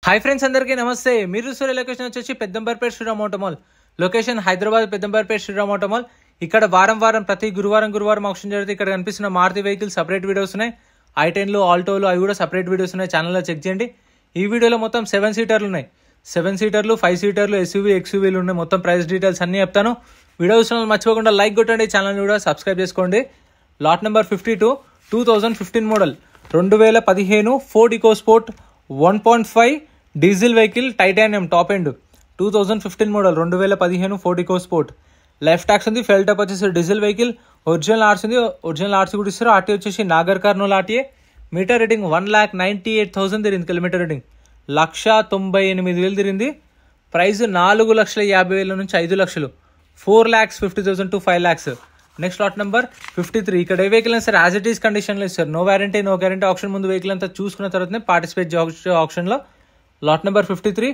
Hi friends, అందరికీ నమస్తే. మీరు చూసే లొకేషన్ వచ్చేసి Peddamberpet Sriram auto mall. Location Hyderabad Peddamberpet Sriram auto mall. ఇక్కడ వారం ప్రతి గురువారం ఆప్షన్ జరుగుతుంది. ఇక్కడ కనిపిస్తున్న మారుతి వెహికల్ సపరేట్ వీడియోస్ ఉన్నాయి. i10లు ఆల్టోలు అవి కూడా సపరేట్ వీడియోస్ ఉన్నాయి. ఛానల్లో చెక్ చేయండి. ఈ వీడియోలో మొత్తం 7 సీటర్లు ఉన్నాయి. 7 సీటర్లు 5 సీటర్లు ఎస్యూవీ ఎక్స్యూవీలు ఉన్నాయి. మొత్తం ప్రైస్ డీటెయిల్స్ అన్నీ చెప్తాను. వీడియో చూసిన మర్చిపోకుండా లైక్ కొట్టండి, ఛానల్ కూడా సబ్స్క్రైబ్ చేసుకోండి. Lot number 52 2015 model 2015 Ford EcoSport 1.5 diesel vehicle titanium top end 2015 model 2015 Ford EcoSport. Life tax ఉంది. ఫెల్ టైప్ వచ్చేసి డీజిల్ వెహికల్. ఒరిజినల్ ఆర్స్ ఉంది. ఒరిజినల్ ఆర్స్ కూడా ఇస్తారు. ఆర్టీ వచ్చేసి Nagar Kurnool RTA. Meter reading 1,98,000 తిరిగింది. కిలోమీటర్ రేటింగ్ 1,98,000 తిరిగింది. ప్రైస్ 4,50,000 నుంచి 5 లక్షలు. 4,50,000 to 5 lakhs. Next lot number 53. ఇక్కడ ఏ వెహికల్ అయినా సరే యాజ్ ఇట్ ఈస్ కండిషన్లో ఇస్తారు. No warranty no guarantee. Auction ముందు వెహికల్ అంతా చూసుకున్న తర్వాతనే పార్టిసిపేట్ ఆప్షన్లో. Lot number 53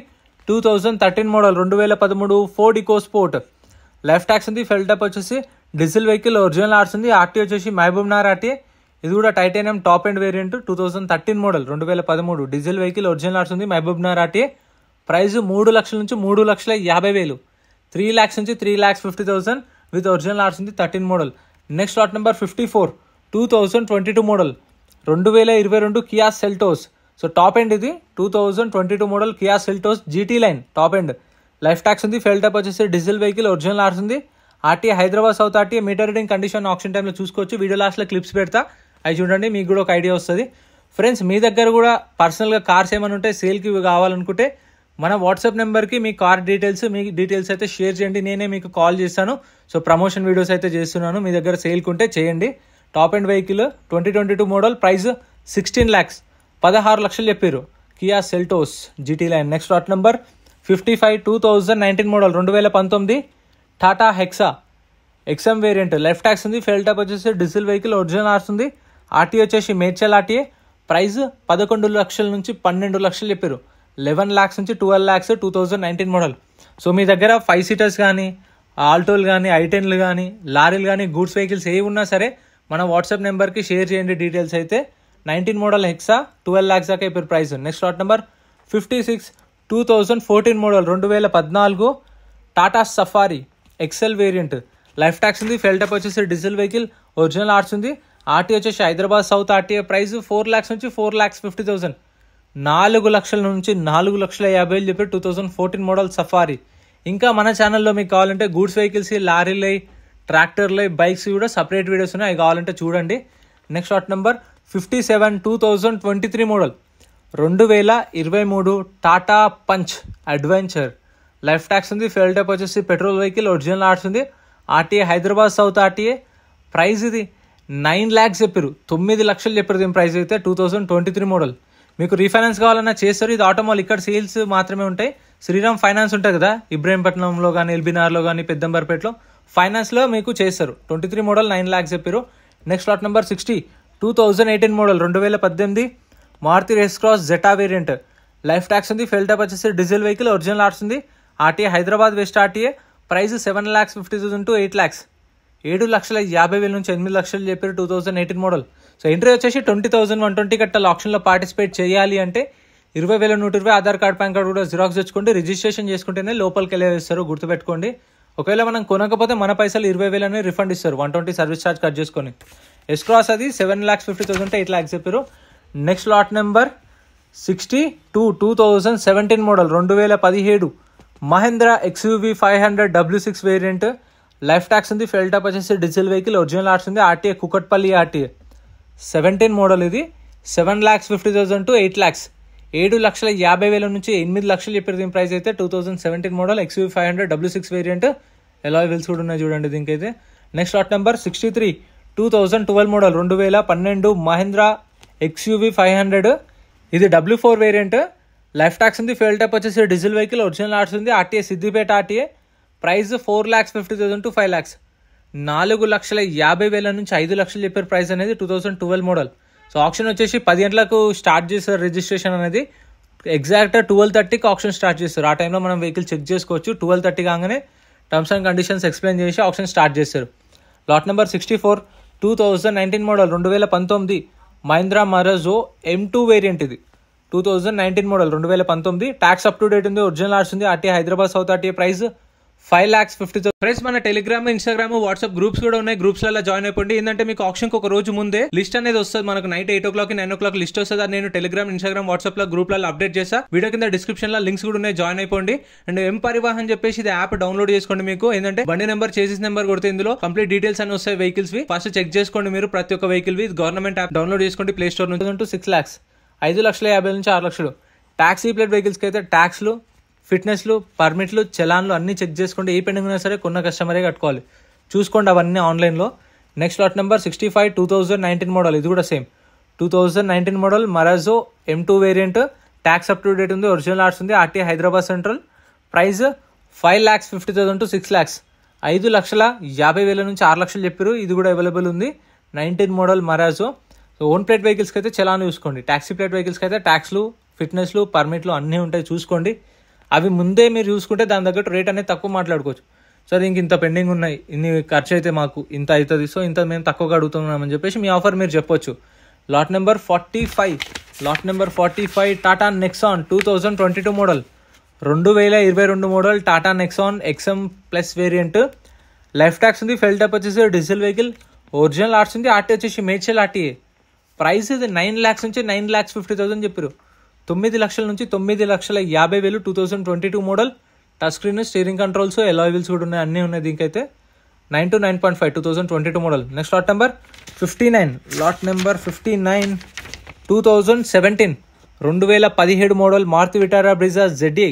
2013 model 2013 Ford EcoSport. Life tax ఉంది. ఫెల్ టైప్ వచ్చేసి డీజిల్ వెహికల్. ఒరిజినల్ ఆర్స్ ఉంది. ఆర్టీ వచ్చేసి మహబూబ్నగర్ ఆర్టీఏ. ఇది కూడా titanium top end variant 2013 model 2013 diesel vehicle. Original ఆర్స్ ఉంది. మహబూబ్నగర్ ఆర్టీఏ. ప్రైస్ 3 లక్షల నుంచి 3,50,000. 3 lakhs నుంచి 3,50,000 విత్ ఒరిజినల్ ఆర్స్ ఉంది. 13 model. Next lot number 54 2022 model 2022 Kia Seltos. So top end ఇది 2022 model Kia Seltos GT line top end. Life tax ఉంది. Fuel type వచ్చేసి diesel vehicle. Original ఆర్స్ ఉంది. RTA Hyderabad south RTA. Meter reading condition option టైంలో చూసుకోవచ్చు. Video లాస్ట్లో clips పెడతా, అవి చూడండి, మీకు కూడా ఒక ఐడియా వస్తుంది. ఫ్రెండ్స్, మీ దగ్గర కూడా పర్సనల్గా కార్స్ ఏమైనా ఉంటే సేల్కి కావాలనుకుంటే మన వాట్సాప్ నెంబర్కి మీ కార్ డీటెయిల్స్ మీ డీటెయిల్స్ అయితే షేర్ చేయండి. నేనే మీకు కాల్ చేస్తాను. సో ప్రమోషన్ వీడియోస్ అయితే చేస్తున్నాను. మీ దగ్గర సేల్కి ఉంటే చేయండి. Top end vehicle 2022 model. Price 16 lakhs 16 లక్షలు చెప్పారు. Kia Seltos GT line. Next lot number 55 2019 model 2019 Tata hexa XM variant. Life tax ఉంది. ఫెల్ టైప్ వచ్చేసి డీజిల్ వెహికల్. ఒరిజినల్ ఆర్స్ ఉంది. ఆర్టీ వచ్చేసి మేడ్చల్ ఆర్టీఏ. ప్రైస్ 11 లక్షల నుంచి 12 లక్షలు చెప్పారు. 11 lakhs నుంచి 12 lakhs 2019 మోడల్. సో మీ దగ్గర 5 సీటర్స్ కానీ ఆల్టోలు కానీ i10లు కానీ లారీలు కానీ గూడ్స్ వెహికల్స్ ఏ ఉన్నా సరే మన వాట్సాప్ నెంబర్కి షేర్ చేయండి డీటెయిల్స్ అయితే. 19 మోడల్ హెక్సా 12 lakhs దాకా ఇప్పుడు price. Next lot number 56 2014 model 2014 Tata Safari Excel variant. Life tax ఉంది. ఫెల్ టైప్ వచ్చేసి డీజిల్ వెహికల్. ఒరిజినల్ ఆర్స్ ఉంది. ఆర్టీ వచ్చేసి Hyderabad south RTA. Price 4 lakhs నుంచి 4,50,000. 4 లక్షల నుంచి 4,50,000 చెప్పి 2014 మోడల్ సఫారీ. ఇంకా మన ఛానల్లో మీకు కావాలంటే గూడ్స్ వెహికల్స్, లారీలు, ట్రాక్టర్లు, బైక్స్ కూడా సపరేట్ వీడియోస్ ఉన్నాయి. అవి కావాలంటే చూడండి. Next lot number 57 2023 model 2023 Tata punch adventure. Life tax ఉంది. ఫెల్ టైప్ వచ్చేసి పెట్రోల్ వెహికల్. ఒరిజినల్ ఆర్స్ ఉంది. RTA Hyderabad south RTA. Price ఇది 9 lakhs చెప్పారు. 9 లక్షలు చెప్పారు దీని ప్రైస్ అయితే. 2023 మోడల్. మీకు రీఫైనాన్స్ కావాలన్నా చేస్తారు. ఇది ఆటోమాల్. ఇక్కడ సేల్స్ మాత్రమే ఉంటాయి. శ్రీరామ్ ఫైనాన్స్ ఉంటుంది కదా, ఇబ్రహీంపట్నంలో కానీ ఎల్బీనగర్లో కానీ పెద్దంబర్పేటలో ఫైనాన్స్లో మీకు చేస్తారు. 23 మోడల్ 9 lakhs చెప్పారు. Next lot number 60 2018 model 2018 Maruti S cross Zeta variant. Life tax ఉంది. ఫెల్ టైప్ వచ్చేసి డీజిల్ వెహికల్. ఒరిజినల్ ఆర్స్ ఉంది. RTA Hyderabad west RTA. Price 7,50,000 to 8 lakhs. 7,50,000 నుంచి 8 లక్షలు చెప్పారు. 2018 మోడల్. సో ఎంట్రీ వచ్చేసి 20,120 కట్టాలి. ఆప్షన్లో పార్టిసిపేట్ చేయాలి అంటే 20,120 ఆధార్ కార్డ్, పాన్ కార్డ్ కూడా జిరాక్స్ తెచ్చుకోండి. రిజిస్ట్రేషన్ చేసుకుంటేనే లోపలికి వెళ్ళేస్తారు. గుర్తుపెట్టుకోండి. ఒకవేళ మనం కొనకపోతే మన పైసలు 20,000 రిఫండ్ ఇస్తారు. 120 సర్వీస్ ఛార్జ్ కట్ చేసుకొని. ఎస్ క్రాస్ అది 7,50,000 to 8 lakhs చెప్పారు. Next lot number 62 2017 model 2017 Mahindra XUV 500 W6 variant. Life tax ఉంది. ఫెల్ టైప్ వచ్చేసి డీజిల్ వెహికల్. ఒరిజినల్ ఆర్స్ ఉంది. RTA Kukatpally RTA. 17 మోడల్ ఇది. 7,50,000 to 8 lakhs. 7,50,000 నుంచి 8 లక్షలు చెప్పారు దీని ప్రైస్ అయితే. 2017 model XUV 500 W6 variant. Alloy wheels కూడా ఉన్నాయి చూడండి దీనికైతే. Next lot number 63 2012 model 2012 Mahindra XUV 500. ఇది W4 వేరియంట్. లైఫ్ ట్యాక్స్ ఉంది. ఫెల్ టైప్ వచ్చేసి డీజిల్ వెహికల్. ఒరిజినల్ ఆర్స్ ఉంది. RTA Siddipet RTA. Price 4,50,000 to 5 lakhs. 4,50,000 నుంచి 5 లక్షలు చెప్పారు ప్రైస్ అనేది. 2012 మోడల్. సో ఆప్షన్ వచ్చేసి 10 గంటలకు స్టార్ట్ చేస్తారు రిజిస్ట్రేషన్ అనేది. ఎగ్జాక్ట్ 12:30కి ఆప్షన్ స్టార్ట్ చేస్తారు. ఆ టైంలో మనం వెహికల్ చెక్ చేసుకోవచ్చు. 12:30 కాగానే టర్మ్స్ అండ్ కండిషన్స్ ఎక్స్ప్లెయిన్ చేసి ఆప్షన్ స్టార్ట్ చేస్తారు. Lot number 64 2019 model 2019 Mahindra Marazzo M2 variant. ఇది 2019 model 2019 tax up to date ఉంది, ఒరిజినల్ ఆర్ట్స్ ఉంది, RTA Hyderabad south RTA, price 5,50,000. Friends మన టెలిగ్రామ్, ఇన్స్టాగ్రామ్, వాట్సాప్ గ్రూప్స్ కూడా ఉన్నాయి. గ్రూప్స్ లలో జాయిన్ అయిపోండి. ఏంటంటే మీకు ఆప్షన్ ఒక రోజు ముందే లిస్ట్ అనేది వస్తుంది. మనకు నైట్ 8 o'clock 9 o'clock లిస్ట్ వస్తుంది. అది నేను టెలిగ్రామ్, ఇన్స్టాగ్రామ్, వాట్సాప్ లో గ్రూప్ లలో అప్డేట్ చేస్తా. వీడియో కింద డిస్క్రిప్షన్ లో లింక్స్ కూడా ఉన్నాయి, జాయిన్ అయిపోండి. అండ్ ఎం పరివాహన్ చెప్పేసి ఇది యాప్ డౌన్లోడ్ చేసుకోండి. మీకు ఏంటంటే బండి నెంబర్, చేసిస్ నెంబర్ కొడితే ఇందులో కంప్లీట్ డీటెయిల్స్ అని వస్తాయి వెహికల్స్ వి. ఫస్ట్ చెక్ చేసుకోండి మీరు ప్రతి ఒక్క వెహికల్ వి. గవర్నమెంట్ యాప్ డౌన్లోడ్ చేసుకోండి ప్లే స్టోర్ నుంచి. 6 lakhs 5,50,000 నుంచి 6 లక్షలు. ట్యాక్సీ ప్లేట్ వెహికల్స్ కి అయితే ట్యాక్స్లు, ఫిట్నెస్లు, పర్మిట్లు, చలాన్లు అన్ని చెక్ చేసుకోండి. ఏ పెండింగ్ ఉన్నా సరే కొన్న కస్టమరే కట్టుకోవాలి. చూసుకోండి అవన్నీ ఆన్లైన్లో. Next lot number 65 2019 model. ఇది కూడా same 2019 model Marazzo M2 variant. Tax up to date ఉంది, ఒరిజినల్ ఆర్ట్స్ ఉంది, RTA Hyderabad central. Price 5,50,000 to 6 lakhs 5,50,000 నుంచి 6 లక్షలు చెప్పారు. ఇది కూడా అవైలబుల్ ఉంది. 19 model Marazzo. So own plate వెహికల్స్కి అయితే చలాన్ చూసుకోండి. ట్యాక్సీ ప్లేట్ వెహికల్స్కి అయితే ట్యాక్స్లు, ఫిట్నెస్లు, పర్మిట్లు అన్నీ ఉంటాయి, చూసుకోండి. అవి ముందే మీరు చూసుకుంటే దాని తగ్గట్టు రేట్ అనేది తక్కువ మాట్లాడుకోవచ్చు. సార్ ఇంత పెండింగ్ ఉన్నాయి, ఇన్ని ఖర్చు అయితే మాకు ఇంత అవుతుంది, సో ఇంత మేము తక్కువగా అడుగుతున్నామని చెప్పేసి మీ ఆఫర్ మీరు చెప్పొచ్చు. Lot number 45 Tata Nexon 2022 model 2022 model Tata Nexon XM plus variant. Life tax ఉంది, ఫెల్ టైప్ వచ్చేసి డీజిల్ వెహికల్, ఒరిజినల్ ఆర్ట్స్ ఉంది, ఆర్టీ వచ్చేసి మేడ్చల్ ఆర్టీఏ. ప్రైస్ ఇది 9 lakhs నుంచి 9,50,000 చెప్పారు. 9 లక్షల నుంచి 9,50,000 2022 model. Touch screen, steering controls, alloy wheels కూడా ఉన్నాయి, అన్నీ ఉన్నాయి దీనికైతే. 9 to 9.5 2022 model. Next lot number 59 2017 2017 model Maruti Vitara Brezza ZDI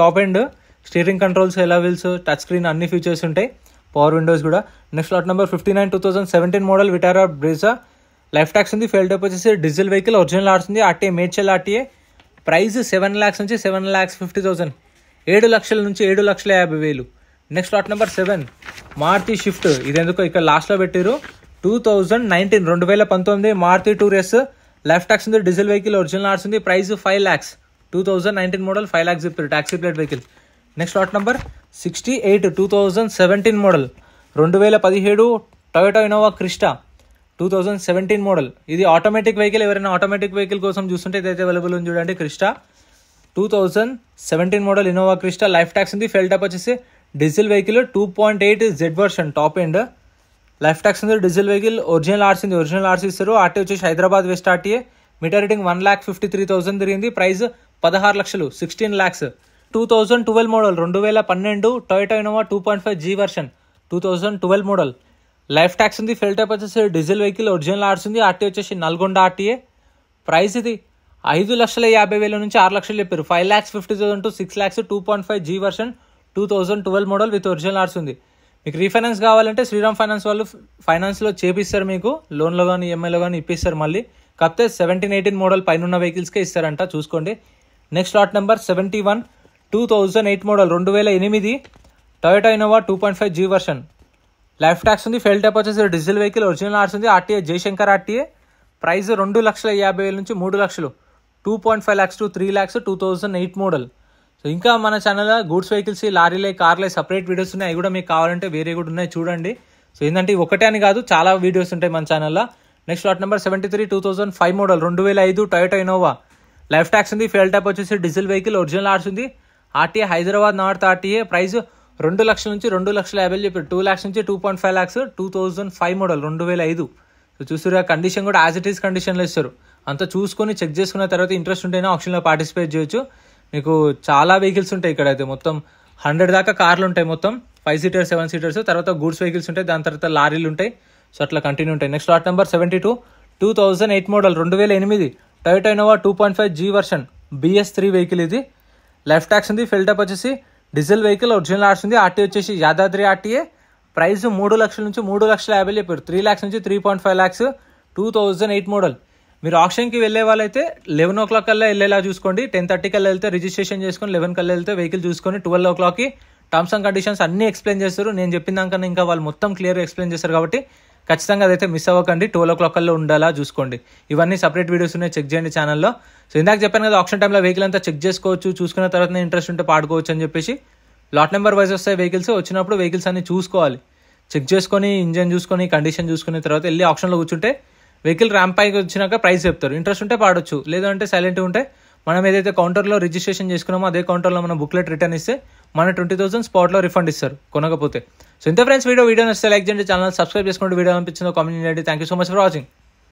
top end. Steering controls, alloy wheels, touch screen అన్ని ఫీచర్స్ ఉంటాయి, పవర్ విండోస్ కూడా. Next lot number 59 2017 model Vitara Brezza. Life tax ఉంది, fuel type వచ్చేసి డీజిల్ వెహికల్, ఒరిజినల్ ఆర్ట్స్ ఉంది, RTA Medchal RTA. Price 7 lakhs నుంచి 7,50,000 7 లక్షల నుంచి 7,50,000. Next lot number 7 Maruti Swift. ఇది ఎందుకో ఇక్కడ లాస్ట్లో పెట్టారు. 2019 Maruti tour S. Life tax ఉంది, డీజిల్ వెహికల్, ఒరిజినల్ ఆర్ట్స్ ఉంది, ప్రైస్ 5 lakhs 2019 మోడల్ 5 lakhs చెప్పారు. Taxi plate vehicle. Next lot number 68 2017 model 2017 Toyota Innova Crysta 2017 model. ఇది ఆటోమేటిక్ వెహికల్. ఎవరైనా ఆటోమేటిక్ వెహికల్ కోసం చూస్తుంటే ఇదైతే అవైలబుల్ ఉంది చూడండి. Crysta 2017 model Innova Crysta. Life tax ఉంది, ఫెల్ టైప్ వచ్చేసి diesel vehicle 2.8 Z version top end. Life tax ఉంది, డీజిల్ వెహికల్, ఒరిజినల్ ఆర్ట్స్ ఉంది, ఒరిజినల్ ఆర్ట్స్ ఇస్తారు. ఆర్టీ వచ్చేసి Hyderabad west RTA. Meter reading 1,53,000 తిరిగింది. ప్రైస్ 16 లక్షలు 16 lakhs. 2012 model 2012 Toyota Innova 2.5 G version 2012 model. Life tax ఉంది, ఫెల్ టైప్ వచ్చేసి డీజిల్ వెహికల్, ఒరిజినల్ ఆర్ట్స్ ఉంది, ఆర్టీ వచ్చేసి నల్గొండ ఆర్టీఏ. ప్రైస్ ఇది 5,50,000 నుంచి 6 లక్షలు చెప్పారు. 5,50,000 to 6 lakhs 2.5 G version 2012 model with original arts ఉంది. మీకు రీఫైనాన్స్ కావాలంటే శ్రీరామ్ ఫైనాన్స్ వాళ్ళు ఫైనాన్స్లో చేపిస్తారు, మీకు లోన్లో కానీ ఈఎంఐలో కానీ ఇప్పిస్తారు. మళ్ళీ కాకపోతే 17-18 మోడల్ పైన ఉన్న వెహికల్స్కే ఇస్తారంట, చూసుకోండి. Next lot number 71 2008 model 2008 Toyota Innova 2.5 G version. Life tax ఉంది, ఫెల్ టైప్ వచ్చేసి డీజిల్ వెహికల్, ఒరిజినల్ ఆర్ట్స్ ఉంది, ఆర్టీఏ జయశంకర్ ఆర్టీఏ. ప్రైస్ 2,50,000 నుంచి 3 లక్షలు 2.5 lakhs to 3 lakhs 2008 model. So ఇంకా మన ఛానల్లో గూడ్స్ వెహికల్స్, లారీలే, కార్లే సపరేట్ వీడియోస్ ఉన్నాయి. అవి కూడా మీకు కావాలంటే వేరే కూడా ఉన్నాయి, చూడండి. సో ఏంటంటే ఒకటే అని కాదు, చాలా వీడియోస్ ఉంటాయి మన ఛానల్లో. Next lot number 73 2005 model 2005 Toyota Innova. Life tax ఉంది, ఫెల్ టైప్ వచ్చేసి డీజిల్ వెహికల్, ఒరిజినల్ ఆర్ట్స్ ఉంది, RTA Hyderabad north RTA. Price 2 లక్షల నుంచి 2,50,000 చెప్పారు. 2 lakhs నుంచి 2.5 lakhs 2005 మోడల్ 2005. సో చూసారు, కండిషన్ కూడా యాజ్ ఇట్ ఈస్ కండిషన్లో ఇస్తారు. అంతా చూసుకొని చెక్ చేసుకున్న తర్వాత ఇంట్రెస్ట్ ఉంటేనే ఆప్షన్లో పార్టిసిపేట్ చేయొచ్చు. మీకు చాలా వెహికల్స్ ఉంటాయి ఇక్కడ అయితే. మొత్తం 100 దాకా కార్లు ఉంటాయి, మొత్తం 5 seaters 7 seaters. తర్వాత గూడ్స్ వెహికల్స్ ఉంటాయి, దాని తర్వాత లారీలు ఉంటాయి. సో అట్లా కంటిన్యూ ఉంటాయి. Next lot number 72 2008 model 2008 Toyota Innova 2.5 G version BS3 vehicle. ఇది లైఫ్ ట్యాక్స్ ఉంది, ఫెల్ టైప్ వచ్చేసి డీజిల్ వెహికల్, ఒరిజినల్ ఆర్ట్స్ ఉంది, ఆర్టీ వచ్చేసి యాదాద్రి ఆర్టీఏ. ప్రైస్ 3 లక్షల నుంచి 3,50,000 చెప్పారు. 3 lakhs నుంచి 3.5 lakhs 2008 మోడల్. మీరు ఆప్షన్కి వెళ్ళే వాళ్ళైతే 11 o'clock కల్లా వెళ్ళేలా చూసుకోండి. 10:30 కల్లా వెళ్తే రిజిస్ట్రేషన్ చేసుకొని 11 కల్లా వెళ్తే వెహికల్ చూసుకొని 12 o'clockకి టర్మ్స్ అండ్ కండిషన్స్ అన్నీ ఎక్స్ప్లెయిన్ చేస్తారు. నేను చెప్పిన దానికన్నా ఇంకా వాళ్ళు మొత్తం క్లియర్గా ఎక్స్ప్లెయిన్ చేస్తారు కాబట్టి ఖచ్చితంగా అదైతే మిస్ అవ్వకండి. 12 o'clock కల్లా ఉండాలా చూసుకోండి. ఇవన్నీ సపరేట్ వీడియోస్ ఉన్నాయి, చెక్ చేయండి ఛానల్లో. సో ఇందాక చెప్పాను కదా, ఆప్షన్ టైంలో వెహికల్ అంతా చెక్ చేసుకోవచ్చు, చూసుకున్న తర్వాత ఇంట్రెస్ట్ ఉంటే పాడుకోవచ్చు అని చెప్పేసి. లాట్ నెంబర్ వైజ్ వస్తాయి వెహికల్స్. వచ్చినప్పుడు వెహికల్స్ అన్ని చూసుకోవాలి, చెక్ చేసుకొని ఇంజన్ చూసుకొని కండిషన్ చూసుకున్న తర్వాత వెళ్ళి ఆప్షన్లో కూర్చుంటే వెహికల్ ర్యాంప్ పైకి వచ్చినాక ప్రైస్ చెప్తారు. ఇంట్రెస్ట్ ఉంటే పాడొచ్చు, లేదంటే సైలెంట్ ఉంటే మనం ఏదైతే కౌంటర్లో రిజిస్ట్రేషన్ చేసుకున్నామో అదే కౌంటర్లో మనం బుక్లెట్ రిటర్న్ ఇస్తే మన 20,000 స్పాట్లో రిఫండ్ ఇస్తారు కొనకపోతే. సో ఇంత ఫ్రెండ్స్ వీడియో నచ్చితే లైక్ చేయండి, ఛానల్ సబ్స్క్రైబ్ చేసుకోండి. వీడియో అనిపించిందో కామెంట్ చేయండి. Thank you so much for watching.